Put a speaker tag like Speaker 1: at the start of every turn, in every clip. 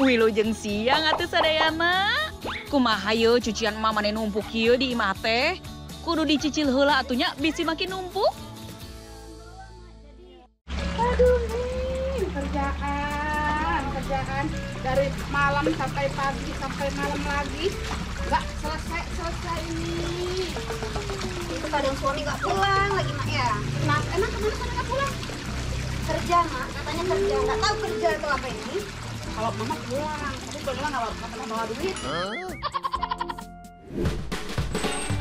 Speaker 1: Wilujeng siang atuh sadayana. Kumaha ye cucian emak mane numpuk ieu di imah teh? Kudu dicicil heula atunya bisi makin numpuk.
Speaker 2: Aduh, kerjaan dari malam sampai pagi sampai malam lagi nggak selesai ini.
Speaker 3: Itu kadang suami nggak pulang lagi mak ya.
Speaker 2: Nah, emang kemana suami nggak pulang?
Speaker 3: Kerja mak, katanya kerja. Nggak tahu kerja atau apa ini.
Speaker 2: Kalau mama pulang, tapi pulang nggak pernah bawa duit.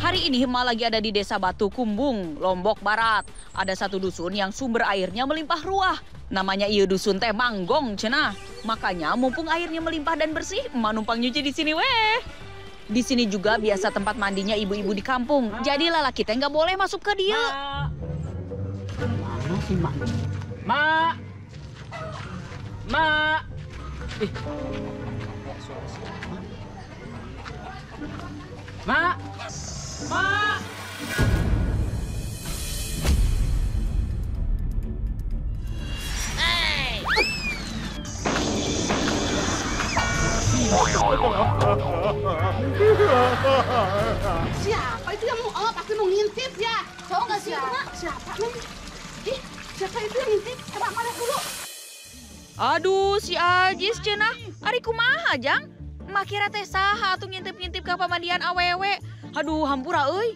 Speaker 1: Hari ini emak lagi ada di Desa Batu Kumbung, Lombok Barat. Ada satu dusun yang sumber airnya melimpah ruah. Namanya ieu dusun teh Manggong cenah. Makanya mumpung airnya melimpah dan bersih, emak numpang nyuci di sini weh. Di sini juga biasa tempat mandinya ibu-ibu di kampung. Jadi lalaki teh nggak boleh masuk ke dia.
Speaker 2: Mana sih mak? Mak, mak. Mak, mak. Siapa itu yang mau pasti mau ngintip ya?
Speaker 3: Tahu nggak sih mak?
Speaker 2: Siapa nih? Ih, siapa itu yang ngintip? Coba mana dulu?
Speaker 1: Aduh, si Ajis cenah. Ari kumaha jang? Emak kira teh saha atuh ngintip-ngintip ka pamandian awewe. Aduh, hampura euy.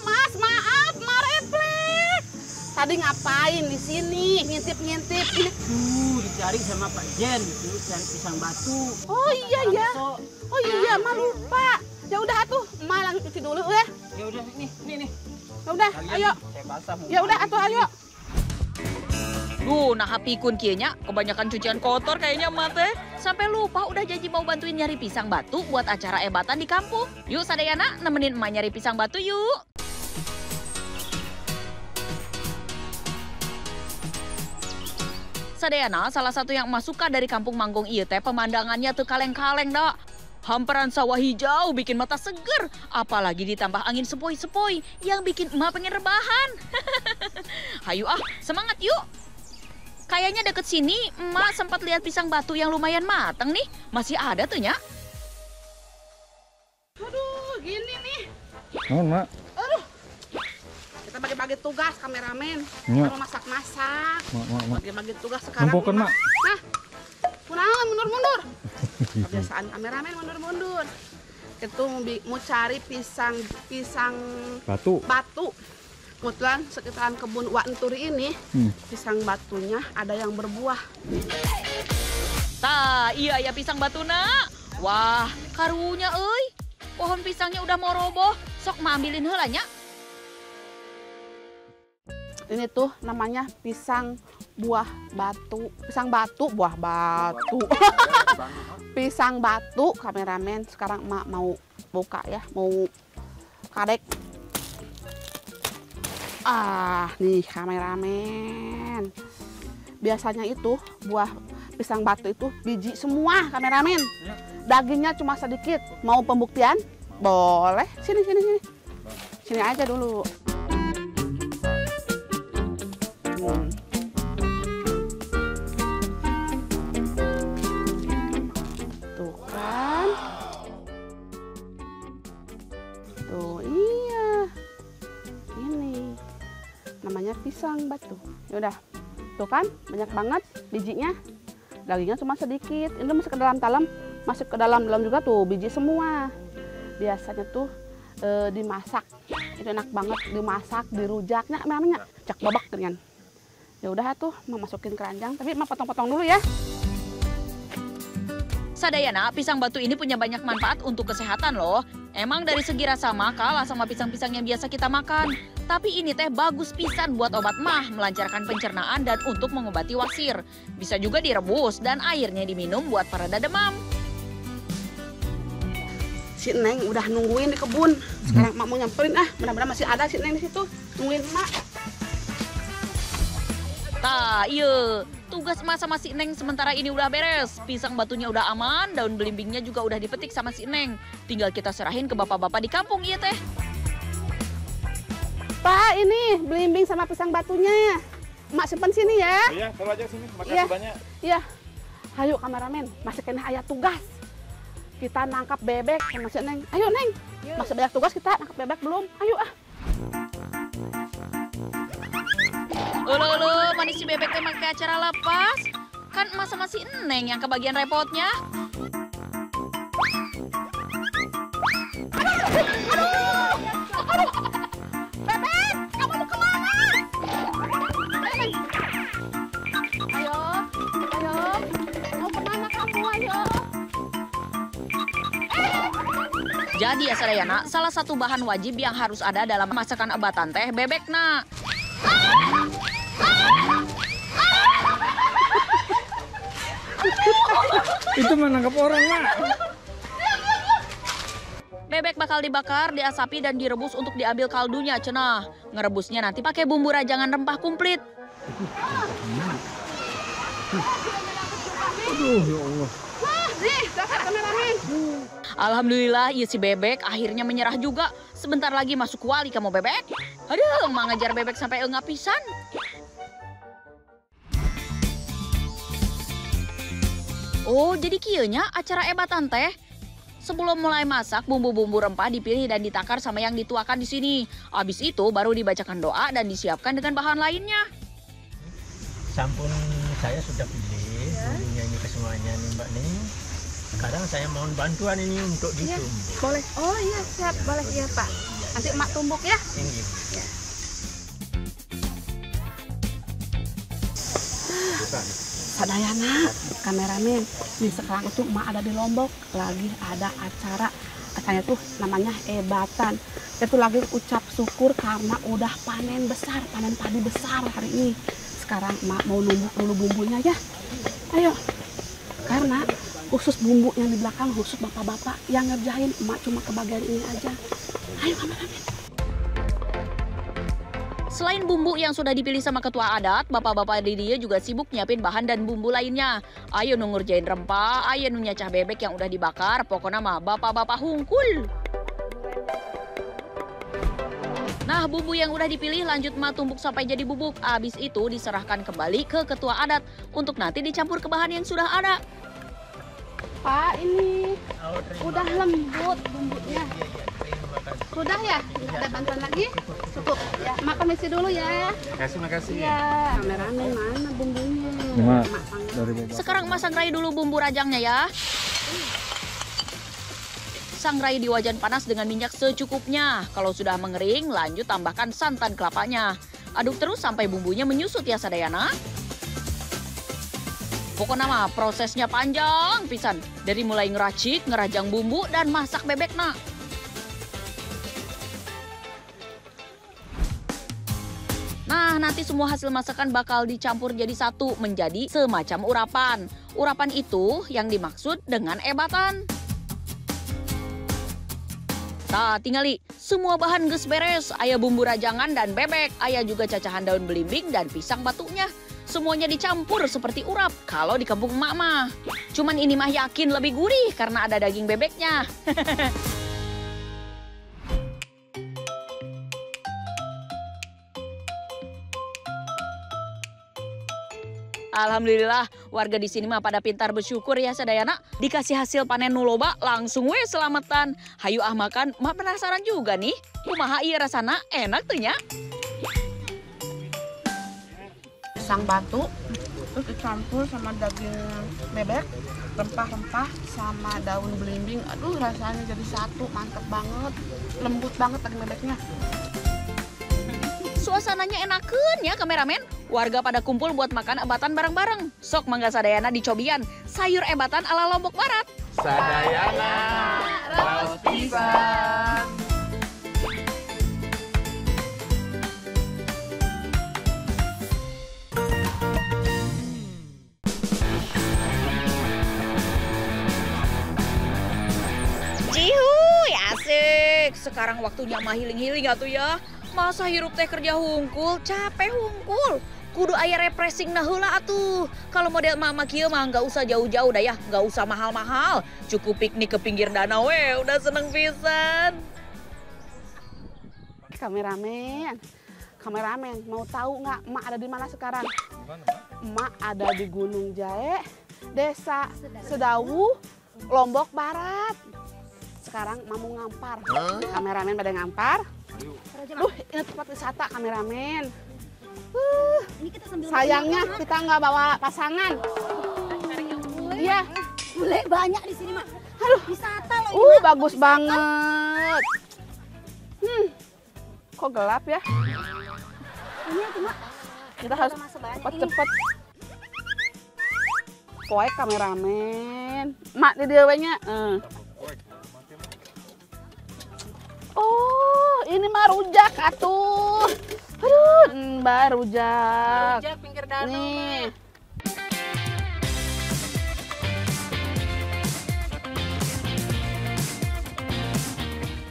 Speaker 2: Mas, maaf, refleks. Tadi ngapain di sini? Ngintip-ngintip.
Speaker 4: Dicari sama Pak Jen, itu cari pisang batu.
Speaker 2: Oh iya ya. Oh iya, Ma lupa. Ya udah atuh, Ma langsung cuci dulu ya.
Speaker 4: Ya udah nih.
Speaker 2: Ya udah, ayo.
Speaker 4: Saya basah.
Speaker 2: Ya udah atuh ayo.
Speaker 1: Duh, nah hapikun kieu nya, kebanyakan cucian kotor kayaknya emak teh. Sampai lupa udah janji mau bantuin nyari pisang batu buat acara ebatan di kampung. Yuk sadayana nemenin emak nyari pisang batu yuk. Sadayana salah satu yang emak suka dari kampung Manggong ieu teh pemandangannya teu kaleng-kaleng dah. Hamparan sawah hijau bikin mata seger, apalagi ditambah angin sepoi-sepoi yang bikin emak pengen rebahan. Hayu ah, semangat yuk. Kayaknya deket sini emak sempat lihat pisang batu yang lumayan mateng nih. Masih ada tuh nya.
Speaker 2: Aduh, gini nih.
Speaker 5: Mohon, Mak.
Speaker 2: Aduh. Kita bagi-bagi tugas kameramen.
Speaker 5: Ya.
Speaker 2: Kalau masak-masak.
Speaker 5: Mak.
Speaker 2: Bagi-bagi tugas sekarang.
Speaker 5: Numpukeun, Mak.
Speaker 2: Nah, pulang mundur-mundur. Kebiasaan kameramen mundur-mundur. Itu mau cari pisang batu. Kebetulan sekitaran kebun Wak Enturi ini, pisang batunya ada yang berbuah.
Speaker 1: Tah, iya ya pisang batuna. Wah, karunya euy. Pohon pisangnya udah mau roboh. Sok mah ambilin heula nya.
Speaker 2: Ini tuh namanya pisang buah batu. Pisang batu, buah batu. Pisang batu, kameramen. Sekarang emak mau buka ya, mau kadek. Ah, nih kameramen. Biasanya itu buah pisang batu itu biji semua, kameramen. Dagingnya cuma sedikit. Mau pembuktian? Boleh. Sini. Sini aja dulu. Tuh kan. Tuh, iya. Ini namanya pisang batu. Ya udah. Tuh kan, banyak banget bijinya. Dagingnya cuma sedikit. Ini masuk ke dalam talam, masuk ke dalam juga tuh biji semua. Biasanya tuh dimasak. Itu enak banget dimasak, dirujaknya namanya cak babak dengan. Ya udah tuh, mau masukin keranjang, tapi mau potong-potong dulu ya.
Speaker 1: Sadayana, pisang batu ini punya banyak manfaat untuk kesehatan loh. Emang dari segi rasa mah kalah sama pisang-pisang yang biasa kita makan. Tapi ini teh bagus pisan buat obat mah, melancarkan pencernaan dan untuk mengobati wasir. Bisa juga direbus dan airnya diminum buat pereda demam.
Speaker 2: Si Neng udah nungguin di kebun. Sekarang emak mau nyamperin, mudah-mudahan masih ada si Neng di situ. Nungguin emak.
Speaker 1: Tah, iya. Tugas emak sama si Neng sementara ini udah beres. Pisang batunya udah aman, daun belimbingnya juga udah dipetik sama si Neng. Tinggal kita serahin ke bapak-bapak di kampung, iya teh.
Speaker 2: Pak, ini belimbing sama pisang batunya. Emak simpen sini ya.
Speaker 5: Iya, taruh aja sini. Makasih
Speaker 2: Iya.
Speaker 5: banyak.
Speaker 2: Iya. Ayo kameramen, masih kena ayat tugas. Kita nangkap bebek sama si Neng. Ayo Neng, masih banyak tugas kita nangkap bebek belum? Ayo ah.
Speaker 1: Ulu, manis si bebek emang ke acara lepas. Kan emas sama si Neng yang kebagian repotnya.
Speaker 2: Bebek, kamu mau kemana? Ayo, ayo, mau kemana kamu? Ayo.
Speaker 1: Jadi ya sadayana, salah satu bahan wajib yang harus ada dalam masakan ebatan teh bebek nak.
Speaker 4: Itu menangkap orang, Mak.
Speaker 1: Bebek bakal dibakar, diasapi, dan direbus untuk diambil kaldunya, cenah. Ngerebusnya nanti pakai bumbu rajangan rempah komplit.
Speaker 4: Aduh, ya Allah.
Speaker 2: Wah, nih, dapat kameramen.
Speaker 1: Alhamdulillah, iya si bebek akhirnya menyerah juga. Sebentar lagi masuk kuali kamu bebek. Aduh, emang ngejar bebek sampai enggak pisan. Oh, jadi kieunya acara ebatan teh. Sebelum mulai masak, bumbu-bumbu rempah dipilih dan ditakar sama yang dituakan di sini. Habis itu baru dibacakan doa dan disiapkan dengan bahan lainnya.
Speaker 5: Sampun saya sudah pilih bumbunya ini ke semuanya nih Mbak nih. Sekarang saya mohon bantuan ini untuk ditumbuk.
Speaker 2: Boleh. Oh iya, siap. Boleh iya Pak. Nanti emak tumbuk ya.
Speaker 5: Ini.
Speaker 2: Sadayana, kameramen. Nih sekarang itu emak ada di Lombok, lagi ada acara. Acaranya tuh namanya ebatan. Itu lagi ucap syukur karena udah panen besar, panen padi besar hari ini. Sekarang emak mau numbuk dulu bumbunya ya. Ayo. Karena khusus bumbu yang di belakang khusus bapak-bapak yang ngerjain, emak cuma kebagian ini aja. Ayo kameramen.
Speaker 1: Selain bumbu yang sudah dipilih sama ketua adat, bapak-bapak di dia juga sibuk nyiapin bahan dan bumbu lainnya. Ayo nu ngerjain rempah, ayo nu nyacah bebek yang udah dibakar, pokoknya mah bapak-bapak hungkul. Nah, bumbu yang udah dipilih lanjut mah tumbuk sampai jadi bubuk. Abis itu diserahkan kembali ke ketua adat untuk nanti dicampur ke bahan yang sudah ada.
Speaker 2: Pak, ini udah lembut bumbunya. Sudah ya? Nggak ada bantuan lagi? Cukup ya. Mak permisi dulu ya.
Speaker 5: Makasih.
Speaker 2: Iya. Kameramen mana bumbunya?
Speaker 1: Sekarang Mas sangrai dulu bumbu rajangnya ya. Sangrai di wajan panas dengan minyak secukupnya. Kalau sudah mengering, lanjut tambahkan santan kelapanya. Aduk terus sampai bumbunya menyusut ya sadayana. Pokoknya mah prosesnya panjang pisan. Dari mulai ngeracik, ngerajang bumbu, dan masak bebek nak. Nah, nanti semua hasil masakan bakal dicampur jadi satu menjadi semacam urapan. Urapan itu yang dimaksud dengan ebatan. Nah, tingali, semua bahan geus beres. Aya bumbu rajangan dan bebek, aya juga cacahan daun belimbing dan pisang batunya. Semuanya dicampur seperti urap kalau di kampung emak mah. Cuman ini mah yakin lebih gurih karena ada daging bebeknya. Alhamdulillah, warga di sini mah pada pintar bersyukur ya sadayana. Dikasih hasil panen nu loba, langsung we selamatan. Hayu ah makan, mah penasaran juga nih. Kumaha ieu rasana enak tuh nya.
Speaker 2: Pisang batu, terus dicampur sama daging bebek, rempah-rempah, sama daun belimbing. Aduh rasanya jadi satu, mantep banget. Lembut banget daging bebeknya.
Speaker 1: Suasananya enakeun ya kameramen. Warga pada kumpul buat makan ebatan bareng-bareng. Sok mangga sadayana dicobian. Sayur ebatan ala Lombok Barat.
Speaker 5: Sadayana raos pisang.
Speaker 1: Cihuy, asik. Sekarang waktunya mah healing-healing atuh ya. Masa hirup teh kerja hungkul, capek hungkul. Kudu aya refreshing nah heula atuh. Kalau model mama kieu mah nggak usah jauh-jauh dah ya, nggak usah mahal-mahal. Cukup piknik ke pinggir danau we, udah seneng pisan.
Speaker 2: Kameramen, mau tahu nggak emak ada di mana sekarang? Emak ada di Gunung Jae, Desa Sedawu, Lombok Barat. Sekarang mau ngampar. Kameramen pada ngampar. Ini tempat wisata kameramen.
Speaker 3: Ini kita sambil
Speaker 2: Sayangnya kita nggak bawa pasangan. Iya.
Speaker 3: bule banyak di sini, Mak. Aduh, wisata loh ini, Mak.
Speaker 2: Bagus banget. Kok gelap ya?
Speaker 3: Ini tuh, Mak.
Speaker 2: Kita harus
Speaker 3: Masa banyak ini.
Speaker 2: cepet-cepet. Poek kameramen. Mak di dia nya. Oh, ini mah rujak atuh. Aduh, Mbak rujak.
Speaker 4: Rujak pinggir danau.
Speaker 2: Nih.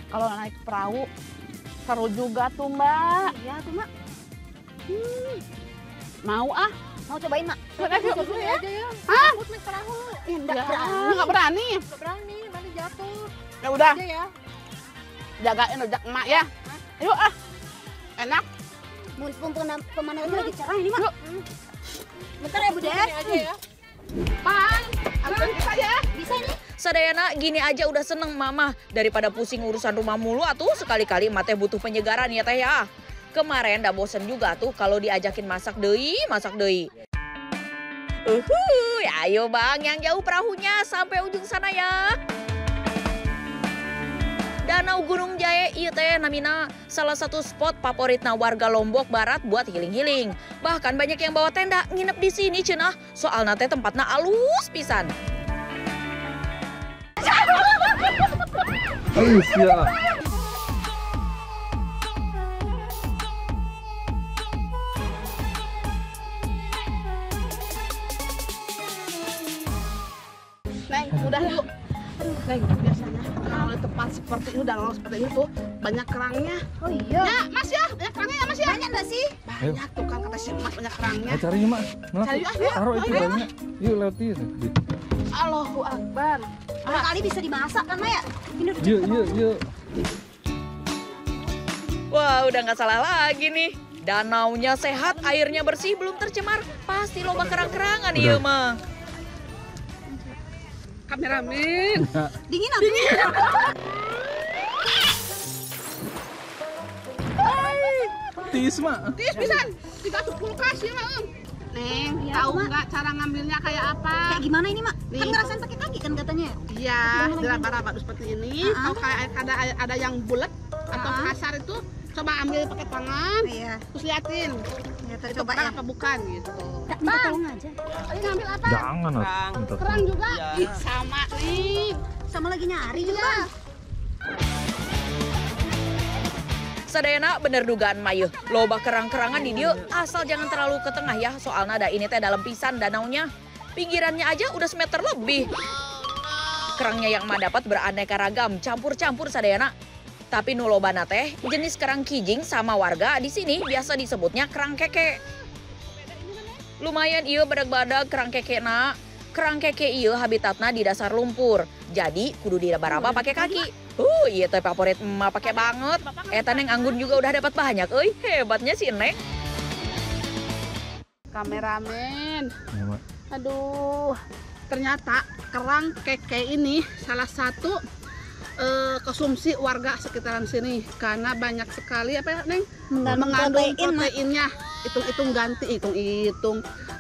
Speaker 2: Kalau naik perahu seru juga tuh, Mbak.
Speaker 3: Iya tuh, Mak.
Speaker 2: Mau ah?
Speaker 3: Mau cobain, Mak?
Speaker 2: Yuk,
Speaker 3: dulu ya.
Speaker 2: Hah?
Speaker 3: Aku naik perahu. Ya, enggak
Speaker 2: Ya,
Speaker 3: berani.
Speaker 2: nggak berani.
Speaker 3: Enggak berani, nanti jatuh.
Speaker 2: Ya udah,
Speaker 3: Aja ya.
Speaker 2: jagain rujak emak ya. Yuk ah. Enak.
Speaker 3: Mumpung pemandangannya lagi cerah ini, Mak. Bentar ya, Bu Des.
Speaker 4: Aja ya.
Speaker 2: Bang, anterin kita ya.
Speaker 3: Bisa ini?
Speaker 1: Sadayana gini aja udah seneng mama. Daripada pusing urusan rumah mulu atuh sekali-kali emak teh butuh penyegaran ya teh ya. Kemarin dah bosen juga tuh kalau diajakin masak deui. Ya ayo bang, yang jauh perahunya sampai ujung sana ya. Danau Gunung Jae ieu teh namina salah satu spot favoritna warga Lombok Barat buat healing-healing. Bahkan banyak yang bawa tenda nginep di sini cenah. Soalna teh tempatna alus pisan.
Speaker 2: Neng, udah yuk. Neng, biasanya kalau di tempat seperti ini, danau seperti ini tuh banyak kerangnya.
Speaker 3: Oh iya.
Speaker 2: Ya, Mas ya, banyak kerangnya ya, Mas ya.
Speaker 3: Banyak enggak sih?
Speaker 2: Banyak tuh kan kata si Mas banyak kerangnya.
Speaker 6: Cari yuk, Mak.
Speaker 2: Cari yuk, ayo.
Speaker 6: Taruh itu
Speaker 2: Ayo.
Speaker 6: banyak. Yuk lewat itu.
Speaker 2: Allahu Akbar.
Speaker 3: Barangkali bisa dimasak kan, Maya? Ini udah
Speaker 6: Yuk,
Speaker 3: cukup.
Speaker 6: yuk, yuk.
Speaker 1: Wah, udah nggak salah lagi nih. Danaunya sehat, airnya bersih, belum tercemar. Pasti loba kerang-kerangan ieu mah.
Speaker 2: Kameramen.
Speaker 3: Dingin apa?
Speaker 6: Tis, Mak.
Speaker 2: Tis pisan, dikasih kulkas ya, Mak. Neng,
Speaker 3: Iya,
Speaker 2: tahu
Speaker 3: Mak.
Speaker 2: nggak cara ngambilnya kayak apa?
Speaker 3: Kayak gimana ini, Mak? Kan
Speaker 2: Nih.
Speaker 3: ngerasain pakai kaki kan katanya.
Speaker 2: Iya, diraba-raba seperti ini. Kalau kayak ada yang bulat atau kasar itu, coba ambil pakai tangan,
Speaker 3: Iya.
Speaker 2: terus liatin.
Speaker 3: Ya,
Speaker 2: Itu
Speaker 3: coba
Speaker 2: kerang
Speaker 3: ya.
Speaker 2: apa bukan gitu.
Speaker 3: Minta tolong aja.
Speaker 2: Ini ngambil apa?
Speaker 6: Jangan, Mak.
Speaker 2: Kerang juga?
Speaker 4: Iya.
Speaker 2: Ih, sama nih.
Speaker 3: Sama lagi nyari juga.
Speaker 1: Sadayana bener dugaan Mayu. Loba kerang-kerangan di dieu asal jangan terlalu ke tengah ya. Soalnya ada ini teh dalam pisan danaunya. Pinggirannya aja udah semeter lebih. Kerangnya yang mah dapat beraneka ragam, campur-campur sadayana. Tapi nu lobana teh jenis kerang kijing sama warga di sini biasa disebutnya kerang keke. Lumayan ieu badag-badag kerang keke na. Kerang keke ieu habitatna di dasar lumpur. Jadi kudu diraba-raba pakai kaki. Iya teh favorit emak pakai banget. Eta Neng Anggun juga udah dapat banyak. Euy, hebatnya si Neng.
Speaker 2: Kameramen.
Speaker 6: Ya, Mak.
Speaker 2: Aduh, ternyata kerang keke ini salah satu konsumsi warga sekitaran sini karena banyak sekali apa ya, Neng?
Speaker 3: Mengandung
Speaker 2: Mengandung
Speaker 3: protein, Mak.
Speaker 2: proteinnya. Hitung-hitung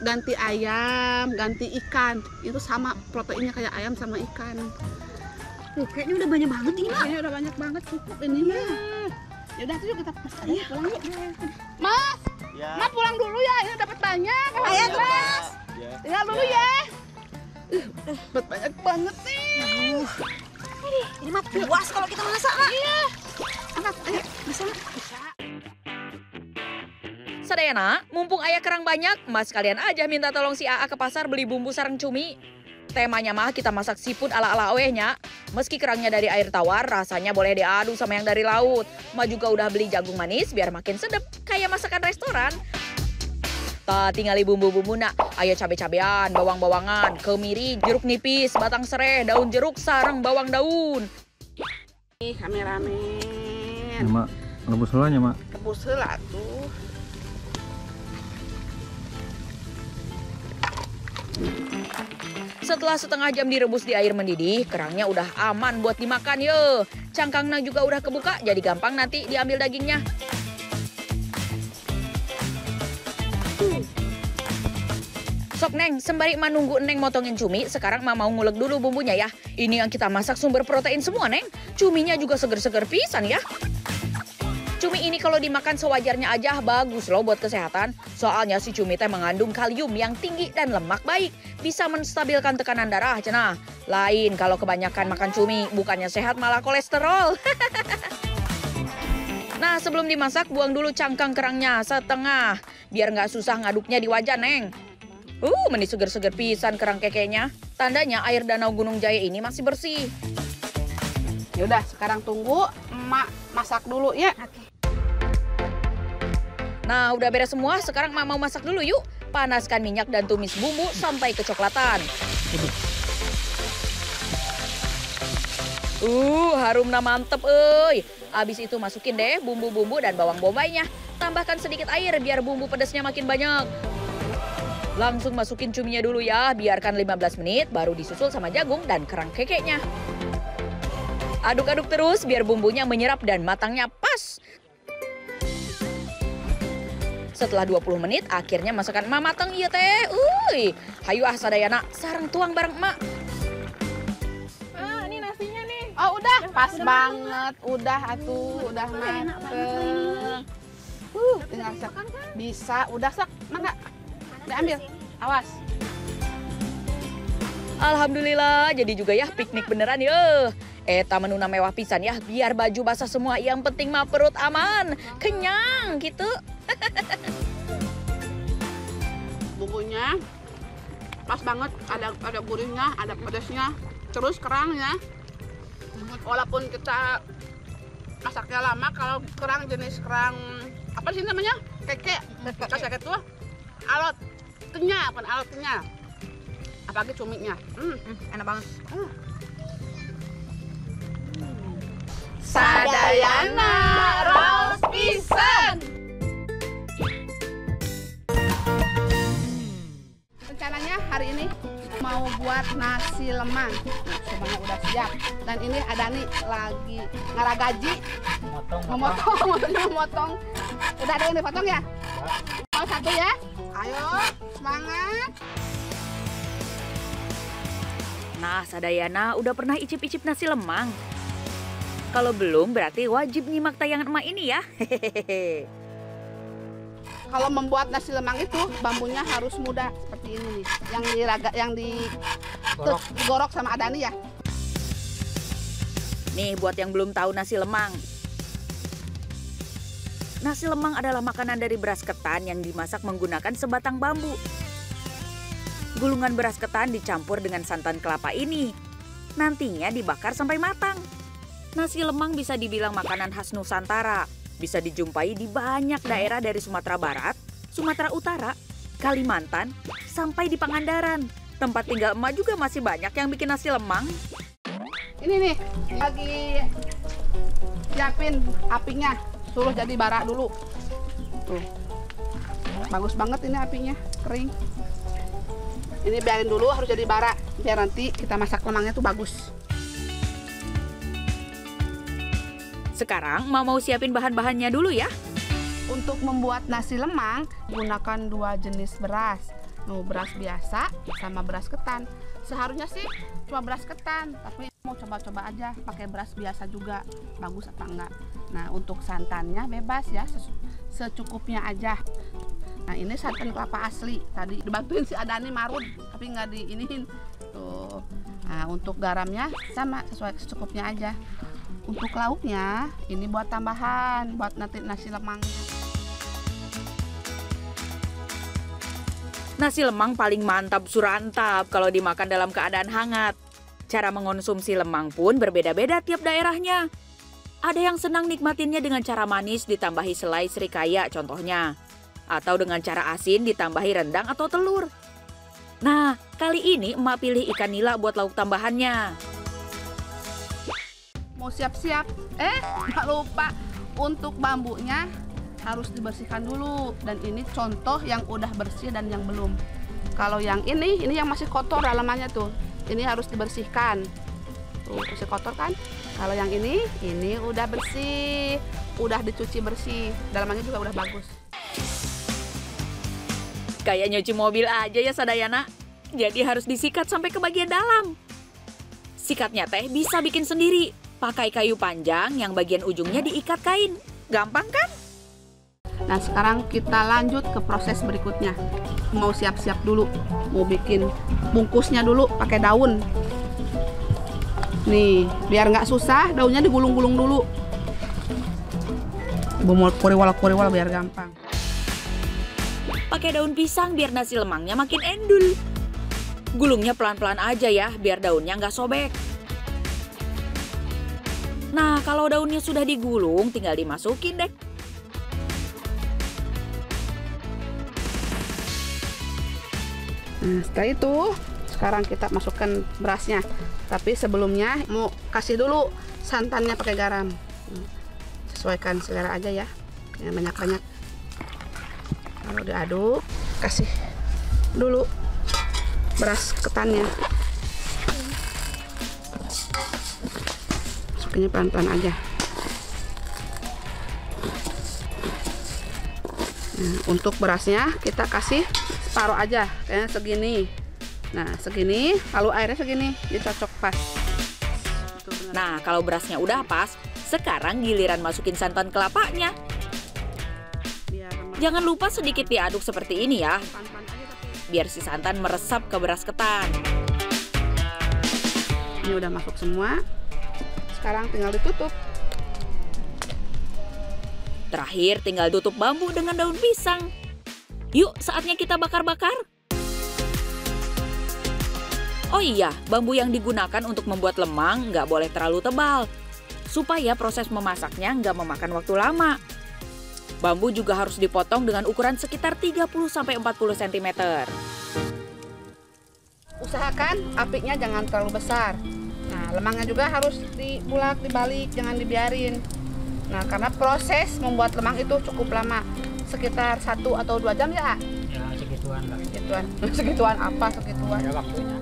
Speaker 2: ganti ayam, ganti ikan. Itu sama proteinnya kayak ayam sama ikan.
Speaker 3: Kayaknya udah banyak banget ini, Mak.
Speaker 2: Ini udah banyak banget cukup ini mah. Ya udah yuk kita pulang yuk. Mas,
Speaker 4: Ya.
Speaker 2: Mas pulang dulu ya. Ini dapat banyak.
Speaker 3: Ayo, Mas.
Speaker 2: Tinggal dulu ya. Dapat banyak banget nih.
Speaker 3: Ini mah puas kalau kita masak, Mak.
Speaker 2: Iya. Angkat, ayo. Bisa, Mak? Bisa.
Speaker 1: Sadayana, mumpung aya kerang banyak, mas kalian aja minta tolong si AA ke pasar beli bumbu sareng cumi. Temanya mah kita masak seafood ala-ala awehnya. Meski kerangnya dari air tawar, rasanya boleh diadu sama yang dari laut. Ma juga udah beli jagung manis biar makin sedep, kayak masakan restoran. Ta tinggali bumbu-bumbu nak, ayo cabe-cabean, bawang-bawangan, kemiri, jeruk nipis, batang sereh, daun jeruk, sareng bawang daun.
Speaker 2: Nih,
Speaker 6: Ya,
Speaker 2: kameramen.
Speaker 6: Mak. Rebus heula nya, Mak.
Speaker 2: Rebus heula tuh.
Speaker 1: Setelah setengah jam direbus di air mendidih, kerangnya udah aman buat dimakan yo. Cangkangnya juga udah kebuka, jadi gampang nanti diambil dagingnya. Sok Neng, sembari menunggu Neng motongin cumi, sekarang mau ngulek dulu bumbunya ya. Ini yang kita masak sumber protein semua Neng. Cuminya juga seger-seger pisan ya. Cumi ini kalau dimakan sewajarnya aja bagus loh buat kesehatan. Soalnya si cumi teh mengandung kalium yang tinggi dan lemak baik. Bisa menstabilkan tekanan darah, cenah. Lain kalau kebanyakan makan cumi, bukannya sehat malah kolesterol. Nah, sebelum dimasak, buang dulu cangkang kerangnya setengah. Biar nggak susah ngaduknya di wajan, Neng. Meni seger-seger pisan kerang kekenya. Tandanya air danau Gunung Jaya ini masih bersih.
Speaker 2: Yaudah, sekarang tunggu emak masak dulu ya.
Speaker 1: Nah, udah beres semua, sekarang Mak mau masak dulu yuk. Panaskan minyak dan tumis bumbu sampai kecoklatan. Harumna mantep euy. Abis itu masukin deh bumbu-bumbu dan bawang bombaynya. Tambahkan sedikit air biar bumbu pedasnya makin banyak. Langsung masukin cuminya dulu ya, biarkan 15 menit baru disusul sama jagung dan kerang kekeknya. Aduk-aduk terus biar bumbunya menyerap dan matangnya pas. Setelah 20 menit, akhirnya masakan emak matang iya teh. Hayu sadayana, sareng tuang bareng emak.
Speaker 2: Ini nasinya nih. Oh udah, pas banget. Udah atuh, udah mateng. Tinggal sak. Bisa, udah sak. Mangga. Diambil, awas.
Speaker 1: Alhamdulillah, jadi juga ya piknik beneran ya. Eta menu mewah pisan ya, biar baju basah semua. Yang penting mah perut aman, kenyang gitu.
Speaker 2: Bumbunya pas banget, ada gurihnya, ada pedasnya, terus kerangnya. Walaupun kita masaknya lama, kalau kerang jenis kerang apa sih namanya? Keke, keke tuh alot kenyal, bukan alot kenyal. Apalagi cuminya, enak banget. Sadayana raos pisan. Rencananya hari ini mau buat nasi lemang. Semuanya udah siap. Dan ini ada nih lagi ngaragaji. Memotong. Udah ada yang dipotong ya? Mau satu ya? Ayo, semangat.
Speaker 1: Nah, Sadayana udah pernah icip-icip nasi lemang? Kalau belum, berarti wajib nyimak tayangan emak ini ya. Hehehe.
Speaker 2: Kalau membuat nasi lemang itu bambunya harus muda seperti ini nih, yang digorok sama Adani ya.
Speaker 1: Nih buat yang belum tahu nasi lemang. Nasi lemang adalah makanan dari beras ketan yang dimasak menggunakan sebatang bambu. Gulungan beras ketan dicampur dengan santan kelapa ini. Nantinya dibakar sampai matang. Nasi lemang bisa dibilang makanan khas Nusantara. Bisa dijumpai di banyak daerah dari Sumatera Barat, Sumatera Utara, Kalimantan, sampai di Pangandaran. Tempat tinggal emak juga masih banyak yang bikin nasi lemang.
Speaker 2: Ini nih, lagi siapin apinya, suruh jadi bara dulu. Tuh, bagus banget ini apinya, kering. Ini biarin dulu harus jadi bara, biar nanti kita masak lemangnya tuh bagus.
Speaker 1: Sekarang mau siapin bahan-bahannya dulu ya.
Speaker 2: Untuk membuat nasi lemang, gunakan 2 jenis beras. Beras biasa sama beras ketan. Seharusnya sih cuma beras ketan, tapi mau coba-coba aja pakai beras biasa juga. Bagus apa enggak? Nah, untuk santannya bebas ya, secukupnya aja. Nah, ini santan kelapa asli. Tadi dibantuin si Adani marut, tapi nggak diiniin. Tuh. Nah, untuk garamnya sama, sesuai secukupnya aja. Untuk lauknya, ini buat tambahan, buat nanti nasi lemangnya.
Speaker 1: Nasi lemang paling mantap surantap kalau dimakan dalam keadaan hangat. Cara mengonsumsi lemang pun berbeda-beda tiap daerahnya. Ada yang senang nikmatinnya dengan cara manis ditambahi selai serikaya contohnya. Atau dengan cara asin ditambahi rendang atau telur. Nah, kali ini emak pilih ikan nila buat lauk tambahannya.
Speaker 2: Mau siap-siap, nggak lupa untuk bambunya harus dibersihkan dulu. Dan ini contoh yang udah bersih dan yang belum. Kalau yang ini yang masih kotor dalamannya tuh. Ini harus dibersihkan. Tuh, masih kotor kan? Kalau yang ini udah bersih, udah dicuci bersih. Dalamannya juga udah bagus.
Speaker 1: Kayak nyuci mobil aja ya Sadayana. Jadi harus disikat sampai ke bagian dalam. Sikatnya teh bisa bikin sendiri. Pakai kayu panjang yang bagian ujungnya diikat kain. Gampang kan?
Speaker 2: Nah sekarang kita lanjut ke proses berikutnya. Mau siap-siap dulu, mau bikin bungkusnya dulu pakai daun. Nih, biar nggak susah, daunnya digulung-gulung dulu. Bumol kuriwal biar gampang.
Speaker 1: Pakai daun pisang biar nasi lemangnya makin endul. Gulungnya pelan-pelan aja ya, biar daunnya nggak sobek. Nah, kalau daunnya sudah digulung, tinggal dimasukin deh.
Speaker 2: Nah, setelah itu, sekarang kita masukkan berasnya. Tapi sebelumnya mau kasih dulu santannya pakai garam. Sesuaikan selera aja ya, yang banyak-banyak. Kalau diaduk, kasih dulu beras ketannya. Masukinnya pelan-pelan aja. Nah, untuk berasnya kita kasih separuh aja, kayak segini. Nah, segini, lalu airnya segini, dicocok pas.
Speaker 1: Nah, kalau berasnya udah pas, sekarang giliran masukin santan kelapanya. Jangan lupa sedikit diaduk seperti ini ya, biar si santan meresap ke beras ketan.
Speaker 2: Ini udah masuk semua, sekarang tinggal ditutup.
Speaker 1: Terakhir tinggal tutup bambu dengan daun pisang. Yuk, saatnya kita bakar-bakar. Oh iya, bambu yang digunakan untuk membuat lemang nggak boleh terlalu tebal, supaya proses memasaknya nggak memakan waktu lama. Bambu juga harus dipotong dengan ukuran sekitar 30–40 cm.
Speaker 2: Usahakan apinya jangan terlalu besar. Nah, lemangnya juga harus dibulak, dibalik, jangan dibiarin. Nah, karena proses membuat lemang itu cukup lama, sekitar 1 atau 2 jam ya?
Speaker 4: Ya segituan lah.
Speaker 2: Segituan. Segituan apa segituan?
Speaker 4: Ada waktunya.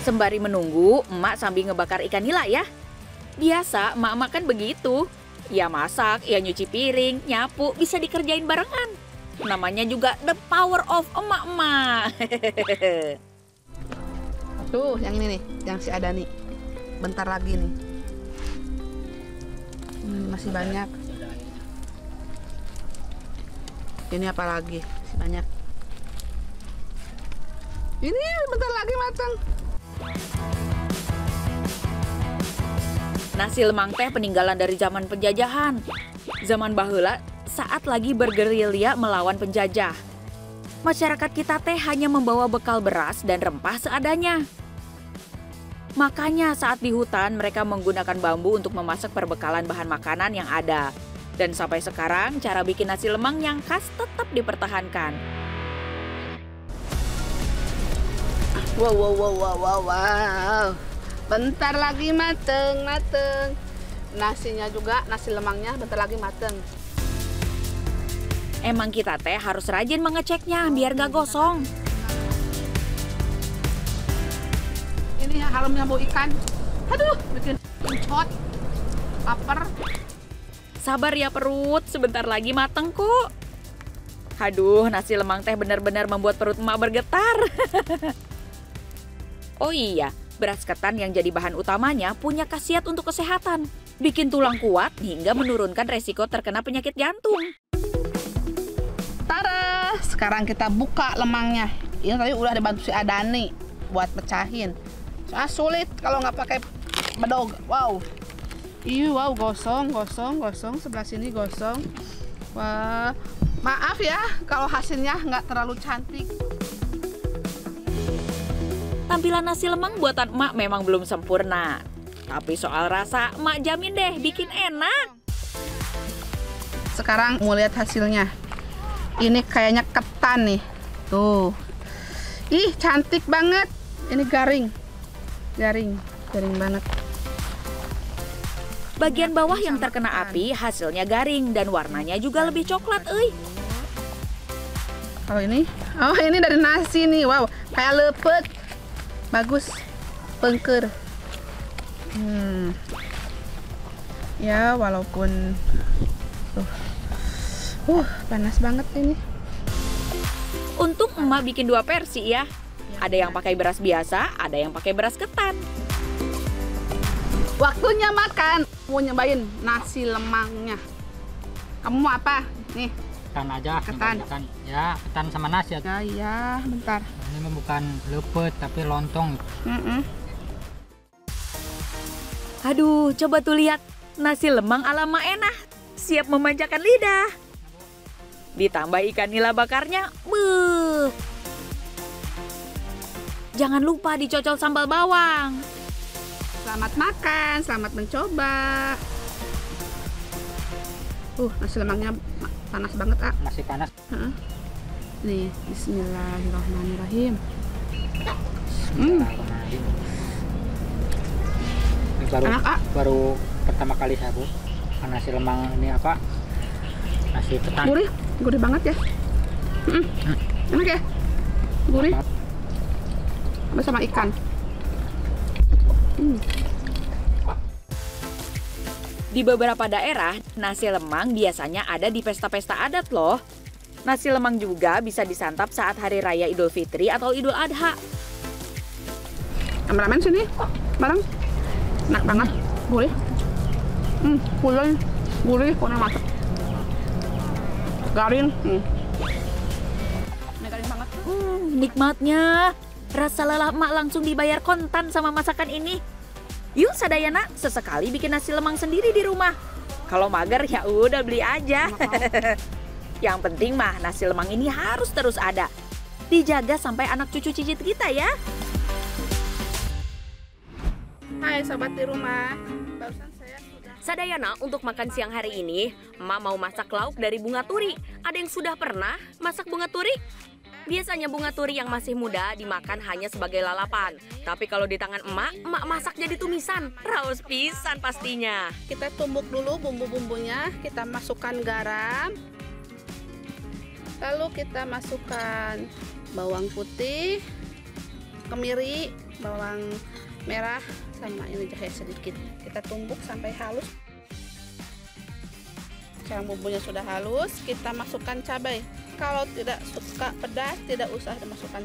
Speaker 1: Sembari menunggu, emak sambil ngebakar ikan nila ya. Biasa emak-emak kan begitu. Ya masak, ya nyuci piring, nyapu, bisa dikerjain barengan. Namanya juga the power of emak-emak.
Speaker 2: Tuh, yang ini nih, yang si Adani. Bentar lagi nih. Masih banyak. Ini apa lagi? Masih banyak. Ini bentar lagi matang.
Speaker 1: Nasi lemang teh peninggalan dari zaman penjajahan. Zaman baheula saat lagi bergerilya melawan penjajah. Masyarakat kita teh hanya membawa bekal beras dan rempah seadanya. Makanya saat di hutan mereka menggunakan bambu untuk memasak perbekalan bahan makanan yang ada. Dan sampai sekarang cara bikin nasi lemang yang khas tetap dipertahankan.
Speaker 2: Wow. Bentar lagi mateng. Nasinya juga, nasi lemangnya bentar lagi mateng.
Speaker 1: Emang kita teh harus rajin mengeceknya biar gak gosong.
Speaker 2: Ini harumnya bau ikan. Aduh, bikin kencot. Lapar.
Speaker 1: Sabar ya perut, sebentar lagi mateng kok. Aduh, nasi lemang teh benar-benar membuat perut emak bergetar. Oh iya, beras ketan yang jadi bahan utamanya punya khasiat untuk kesehatan. Bikin tulang kuat hingga menurunkan resiko terkena penyakit jantung.
Speaker 2: Tada! Sekarang kita buka lemangnya. Ini tadi udah dibantu si Adani buat pecahin. Soalnya sulit kalau nggak pakai bedog. Wow. Wow, gosong. Sebelah sini gosong. Wah, maaf ya kalau hasilnya nggak terlalu cantik.
Speaker 1: Tampilan nasi lemang buatan emak memang belum sempurna. Tapi soal rasa, emak jamin deh bikin enak.
Speaker 2: Sekarang mau lihat hasilnya. Ini kayaknya ketan nih. Tuh. Ih, cantik banget. Ini garing banget.
Speaker 1: Bagian bawah yang terkena api hasilnya garing dan warnanya juga lebih coklat, euy.
Speaker 2: Kalau ini, oh ini dari nasi nih, wow, kayak lepet, bagus, pengker. Ya walaupun panas banget ini.
Speaker 1: Untung emak bikin 2 versi ya. Ada yang pakai beras biasa, ada yang pakai beras ketan.
Speaker 2: Waktunya makan. Mau nyobain nasi lemangnya. Kamu mau apa? Nih.
Speaker 4: Ketan aja.
Speaker 2: Ketan.
Speaker 4: Ketan. Ya, ketan sama nasi.
Speaker 2: Ya, iya, bentar.
Speaker 4: Ini bukan lepet tapi lontong.
Speaker 1: Aduh, coba tuh lihat. Nasi lemang ala Mak Enah. Siap memanjakan lidah. Ditambah ikan nila bakarnya. Beuh. Jangan lupa dicocol sambal bawang.
Speaker 2: Selamat makan, selamat mencoba. Nasi lemangnya panas banget, ah.
Speaker 4: Nasi panas.
Speaker 2: Nih, bismillahirrahmanirrahim.
Speaker 4: Ini
Speaker 2: Enak, ah.
Speaker 4: baru pertama kali saya Bu. Nasi lemang ini apa? Nasi ketan.
Speaker 2: Gurih banget ya. Enak ya? Gurih. Bersama ikan.
Speaker 1: Di beberapa daerah, nasi lemang biasanya ada di pesta-pesta adat loh. Nasi lemang juga bisa disantap saat Hari Raya Idul Fitri atau Idul Adha.
Speaker 2: Kameramen sini, bareng. Enak banget, gurih. Gurih, kok masak. Garing. Ini garing banget.
Speaker 1: Nikmatnya. Rasa lelah emak langsung dibayar kontan sama masakan ini. Yuk Sadayana, sesekali bikin nasi lemang sendiri di rumah. Kalau mager ya udah beli aja. Yang penting mah nasi lemang ini harus terus ada. Dijaga sampai anak cucu cicit kita ya.
Speaker 2: Hai sobat di rumah. Barusan saya sudah
Speaker 7: Sadayana, untuk makan siang hari ini, emak mau masak lauk dari bunga turi. Ada yang sudah pernah masak bunga turi? Biasanya bunga turi yang masih muda dimakan hanya sebagai lalapan. Tapi kalau di tangan emak masak jadi tumisan. Raus pisan pastinya.
Speaker 2: kita tumbuk dulu bumbu-bumbunya, kita masukkan garam. Lalu kita masukkan bawang putih, kemiri, bawang merah, sama ini jahe sedikit. Kita tumbuk sampai halus. Sekarang bumbunya sudah halus, kita masukkan cabai. Kalau tidak suka pedas, tidak usah dimasukkan.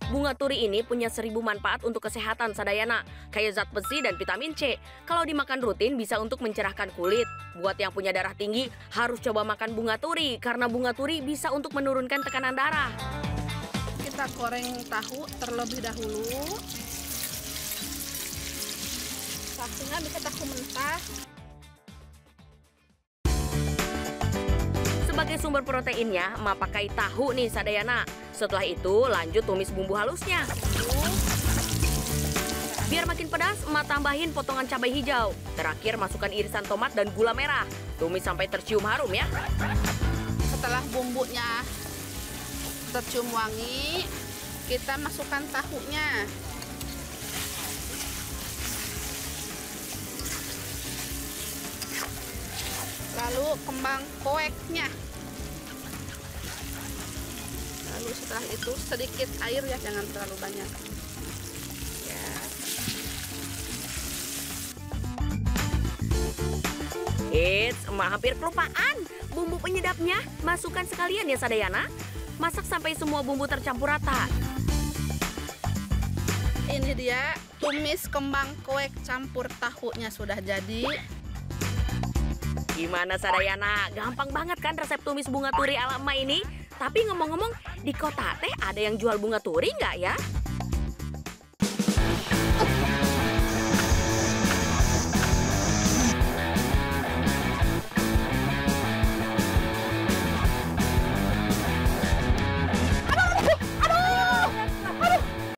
Speaker 7: Bunga turi ini punya 1000 manfaat untuk kesehatan Sadayana, kayak zat besi dan vitamin C. Kalau dimakan rutin bisa untuk mencerahkan kulit. Buat yang punya darah tinggi harus coba makan bunga turi, karena bunga turi bisa untuk menurunkan tekanan darah.
Speaker 2: Kita goreng tahu terlebih dahulu. Tahunya bisa tahu mentah.
Speaker 7: Sebagai sumber proteinnya, emak pakai tahu nih Sadayana. Setelah itu lanjut tumis bumbu halusnya. Biar makin pedas, emak tambahin potongan cabai hijau. Terakhir masukkan irisan tomat dan gula merah. Tumis sampai tercium harum ya.
Speaker 2: Setelah bumbunya tercium wangi, kita masukkan tahunya. Lalu kembang koeknya. Lalu setelah itu sedikit air ya, jangan terlalu banyak. Ya.
Speaker 7: Eits, emak hampir kelupaan. Bumbu penyedapnya masukkan sekalian ya Sadayana. Masak sampai semua bumbu tercampur rata.
Speaker 2: Ini dia tumis kembang koek campur tahunya sudah jadi.
Speaker 7: Gimana Sadayana? Gampang banget kan resep tumis bunga turi ala emak ini? Tapi ngomong-ngomong, di kota teh ada yang jual bunga turi nggak ya?